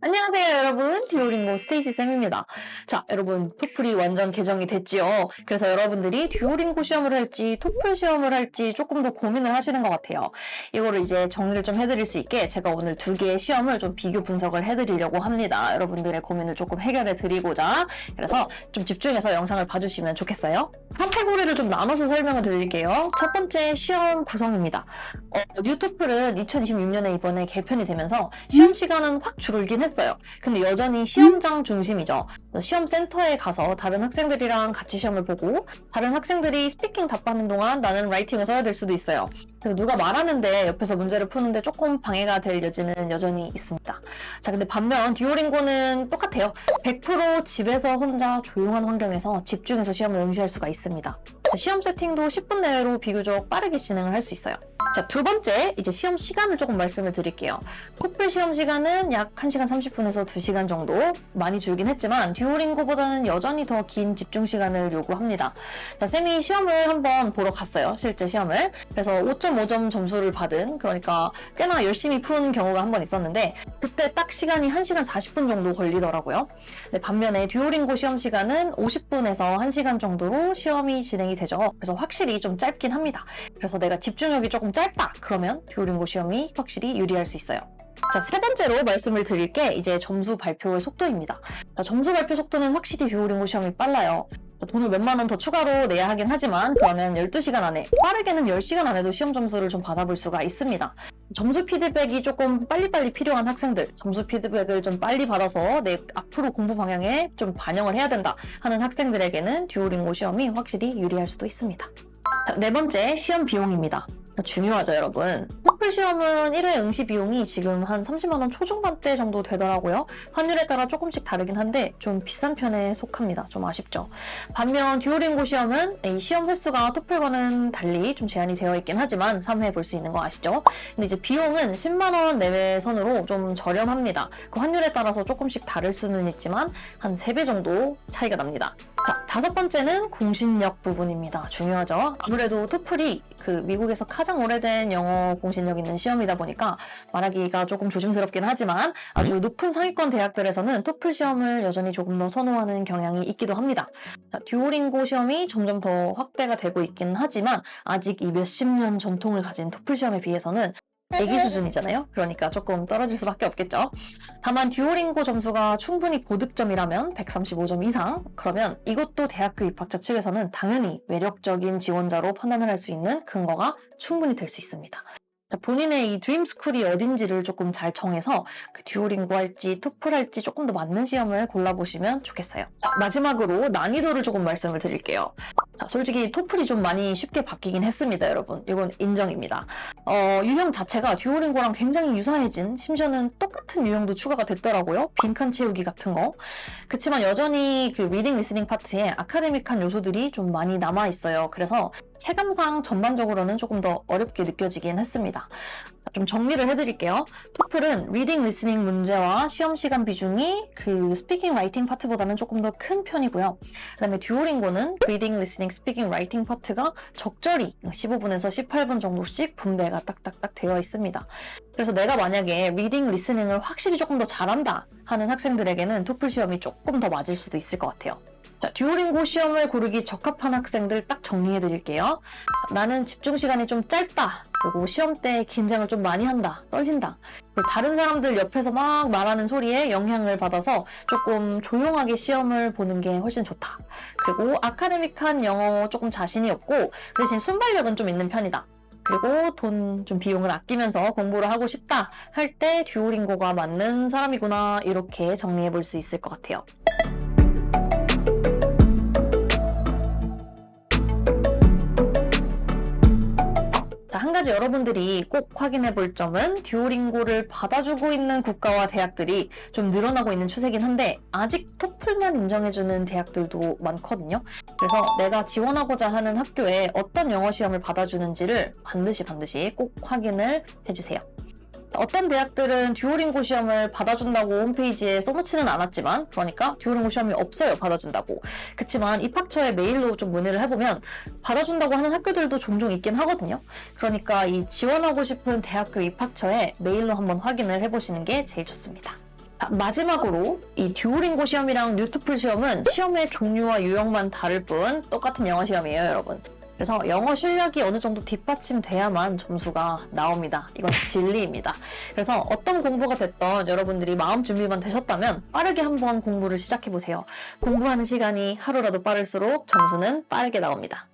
안녕하세요 여러분, 듀오링고 스테이시쌤입니다. 자, 여러분 토플이 완전 개정이 됐지요. 그래서 여러분들이 듀오링고 시험을 할지 토플 시험을 할지 조금 더 고민을 하시는 것 같아요. 이거를 이제 정리를 좀 해드릴 수 있게 제가 오늘 두 개의 시험을 좀 비교 분석을 해드리려고 합니다. 여러분들의 고민을 조금 해결해 드리고자. 그래서 좀 집중해서 영상을 봐주시면 좋겠어요. 카테고리를 좀 나눠서 설명을 드릴게요. 첫 번째 시험 구성입니다. 뉴토플은 2026년에 이번에 개편이 되면서 시험 시간은 확 줄긴 했어요. 근데 여전히 시험장 중심이죠. 시험 센터에 가서 다른 학생들이랑 같이 시험을 보고 다른 학생들이 스피킹 답하는 동안 나는 라이팅을 써야 될 수도 있어요. 그래서 누가 말하는데 옆에서 문제를 푸는데 조금 방해가 될 여지는 여전히 있습니다. 자, 근데 반면 듀오링고는 똑같아요. 100% 집에서 혼자 조용한 환경에서 집중해서 시험을 응시할 수가 있습니다. 시험 세팅도 10분 내외로 비교적 빠르게 진행을 할 수 있어요. 자, 두 번째, 이제 시험 시간을 조금 말씀을 드릴게요. 토플 시험 시간은 약 1시간 30분에서 2시간 정도 많이 줄긴 했지만 듀오링고보다는 여전히 더 긴 집중 시간을 요구합니다. 자, 쌤이 시험을 한번 보러 갔어요. 실제 시험을. 그래서 5.5점 점수를 받은, 그러니까 꽤나 열심히 푼 경우가 한 번 있었는데 그때 딱 시간이 1시간 40분 정도 걸리더라고요. 네, 반면에 듀오링고 시험 시간은 50분에서 1시간 정도로 시험이 진행이 되죠. 그래서 확실히 좀 짧긴 합니다. 그래서 내가 집중력이 조금 짧다 그러면 듀오링고 시험이 확실히 유리할 수 있어요. 자, 세 번째로 말씀을 드릴 게 이제 점수 발표의 속도입니다. 자, 점수 발표 속도는 확실히 듀오링고 시험이 빨라요. 돈을 몇만 원 더 추가로 내야 하긴 하지만 그러면 12시간 안에, 빠르게는 10시간 안에도 시험 점수를 좀 받아볼 수가 있습니다. 점수 피드백이 조금 빨리빨리 필요한 학생들, 점수 피드백을 좀 빨리 받아서 내 앞으로 공부 방향에 좀 반영을 해야 된다 하는 학생들에게는 듀오링고 시험이 확실히 유리할 수도 있습니다. 자, 네 번째, 시험 비용입니다. 중요하죠, 여러분. 토플 시험은 1회 응시 비용이 지금 한 30만 원 초중반대 정도 되더라고요. 환율에 따라 조금씩 다르긴 한데 좀 비싼 편에 속합니다. 좀 아쉽죠. 반면 듀오링고 시험은 이 시험 횟수가 토플과는 달리 좀 제한이 되어 있긴 하지만 3회 볼 수 있는 거 아시죠? 근데 이제 비용은 10만 원 내외 선으로 좀 저렴합니다. 그 환율에 따라서 조금씩 다를 수는 있지만 한 3배 정도 차이가 납니다. 자, 다섯 번째는 공신력 부분입니다. 중요하죠. 아무래도 토플이 그 미국에서 가장 오래된 영어 공신력 있는 시험이다 보니까 말하기가 조금 조심스럽긴 하지만 아주 높은 상위권 대학들에서는 토플 시험을 여전히 조금 더 선호하는 경향이 있기도 합니다. 자, 듀오링고 시험이 점점 더 확대가 되고 있긴 하지만 아직 이 몇십 년 전통을 가진 토플 시험에 비해서는 애기 수준이잖아요. 그러니까 조금 떨어질 수밖에 없겠죠. 다만 듀오링고 점수가 충분히 고득점이라면 135점 이상, 그러면 이것도 대학교 입학처 측에서는 당연히 매력적인 지원자로 판단을 할 수 있는 근거가 충분히 될 수 있습니다. 자, 본인의 이 드림스쿨이 어딘지를 조금 잘 정해서 그 듀오링고 할지 토플 할지 조금 더 맞는 시험을 골라보시면 좋겠어요. 자, 마지막으로 난이도를 조금 말씀을 드릴게요. 자, 솔직히 토플이 좀 많이 쉽게 바뀌긴 했습니다, 여러분. 이건 인정입니다. 유형 자체가 듀오링고랑 굉장히 유사해진, 심지어는 똑같은 유형도 추가가 됐더라고요. 빈칸 채우기 같은 거. 그치만 여전히 그 리딩 리스닝 파트에 아카데믹한 요소들이 좀 많이 남아있어요. 그래서 체감상 전반적으로는 조금 더 어렵게 느껴지긴 했습니다. 좀 정리를 해드릴게요. 토플은 리딩 리스닝 문제와 시험 시간 비중이 그 스피킹 라이팅 파트보다는 조금 더 큰 편이고요. 그 다음에 듀오링고는 리딩 리스닝 스피킹 라이팅 파트가 적절히 15분에서 18분 정도씩 분배가 딱딱딱 되어 있습니다. 그래서 내가 만약에 리딩 리스닝을 확실히 조금 더 잘한다 하는 학생들에게는 토플 시험이 조금 더 맞을 수도 있을 것 같아요. 자, 듀오링고 시험을 고르기 적합한 학생들 딱 정리해 드릴게요. 자, 나는 집중 시간이 좀 짧다. 그리고 시험 때 긴장을 좀 많이 한다. 떨린다. 그리고 다른 사람들 옆에서 막 말하는 소리에 영향을 받아서 조금 조용하게 시험을 보는 게 훨씬 좋다. 그리고 아카데믹한 영어 조금 자신이 없고 대신 순발력은 좀 있는 편이다. 그리고 돈 좀 비용을 아끼면서 공부를 하고 싶다 할 때 듀오링고가 맞는 사람이구나, 이렇게 정리해 볼 수 있을 것 같아요. 자, 한 가지 여러분들이 꼭 확인해 볼 점은 듀오링고를 받아주고 있는 국가와 대학들이 좀 늘어나고 있는 추세긴 한데 아직 토플만 인정해주는 대학들도 많거든요. 그래서 내가 지원하고자 하는 학교에 어떤 영어 시험을 받아주는지를 반드시 꼭 확인을 해주세요. 어떤 대학들은 듀오링고 시험을 받아준다고 홈페이지에 써놓지는 않았지만, 그러니까 듀오링고 시험이 없어요, 받아준다고. 그치만 입학처에 메일로 좀 문의를 해보면 받아준다고 하는 학교들도 종종 있긴 하거든요. 그러니까 이 지원하고 싶은 대학교 입학처에 메일로 한번 확인을 해보시는 게 제일 좋습니다. 자, 마지막으로 이 듀오링고 시험이랑 뉴토플 시험은 시험의 종류와 유형만 다를 뿐 똑같은 영어 시험이에요, 여러분. 그래서 영어 실력이 어느 정도 뒷받침돼야만 점수가 나옵니다. 이건 진리입니다. 그래서 어떤 공부가 됐던 여러분들이 마음 준비만 되셨다면 빠르게 한번 공부를 시작해보세요. 공부하는 시간이 하루라도 빠를수록 점수는 빠르게 나옵니다.